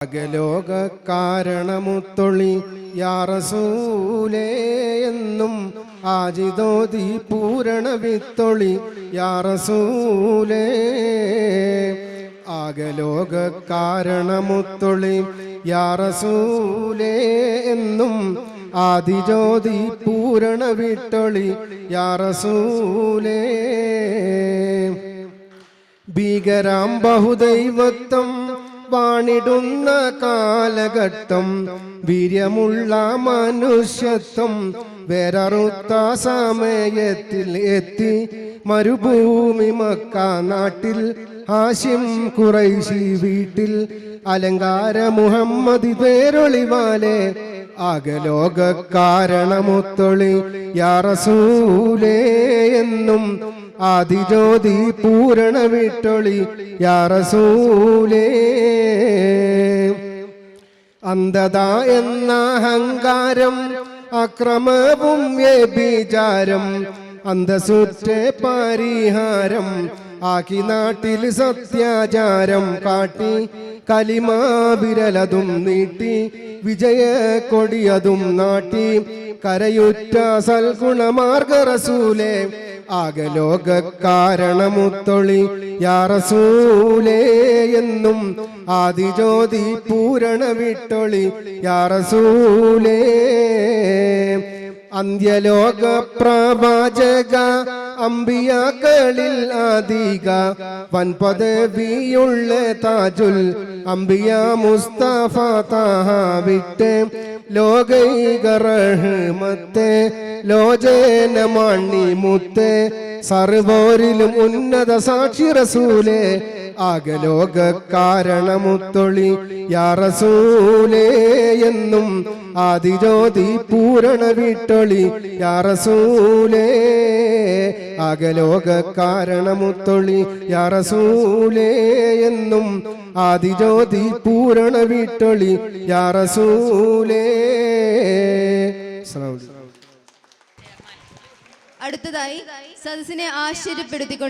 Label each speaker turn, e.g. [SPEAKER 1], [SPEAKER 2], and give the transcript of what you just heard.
[SPEAKER 1] അകലോക കാരണമുത്തൊളി യാ റസൂലേ എന്നും ആജിതോതി പൂരണ വിത്തൊളി യാ റസൂലേ. അകലോക കാരണമുത്തൊളി യാ റസൂലേ എന്നും ആദിജ്യോതി പൂരണ വിട്ടൊളി യാ റസൂലേ. ഭീകരാം ബഹുദൈവത്വം വാണിടുന്ന കാലഘട്ടം, വീര്യമുള്ള മനുഷ്യത്വം വേററുത്ത സമയത്തിൽ എത്തി മരുഭൂമി മക്ക നാട്ടിൽ ഹാഷിം ഖുറൈശി വീട്ടിൽ അലങ്കാര മുഹമ്മദ് പേരൊളിവാലെ അകലോക കാരണമുത്തൊളി യാ റസൂലേ എന്നും ആദിജ്യോതി പൂരണ വിട്ടൊളി യാ റസൂലേ. അന്ധത എന്ന അഹങ്കാരം അക്രമവും വ്യഭിചാരം അന്തസുറ്റ പരിഹാരം ആക്കി നാട്ടിൽ സത്യാചാരം കാട്ടി കലിമാ വിരലതും നീട്ടി വിജയ കൊടിയതും നാട്ടി കരയുറ്റ സൽഗുണമാർഗ റസൂലേ. അകലോക കാരണമുത്തൊളി യാ റസൂലേ എന്നും ആദിജ്യോതി പൂരണ വിട്ടൊളി യാ റസൂലേ. അന്ത്യലോക പ്രവാചക അമ്പിയാക്കളിൽ അധിക വൻപദവിയുള്ള താജുൽ അമ്പിയ മുസ്തഫ താഹ വിട്ട് ലോകൈക റഹ്മത്തെ ലോചന മണി മുത്തെ സർവോരിലും ഉന്നത സാക്ഷി റസൂലേ. അകലോക കാരണമുത്തൊളി യാ റസൂലേ എന്നും ആദിജ്യോതി പൂരണ വിട്ടൊളി യാ റസൂലേ. അകലോക കാരണമുത്തൊളി യാ റസൂലേ എന്നും ആദിജ്യോതി പൂരണ വിട്ടൊളി യാ റസൂലേ.
[SPEAKER 2] അടുത്തതായി സദസ്സിനെ ആശ്ചര്യപ്പെടുത്തിക്കൊണ്ട്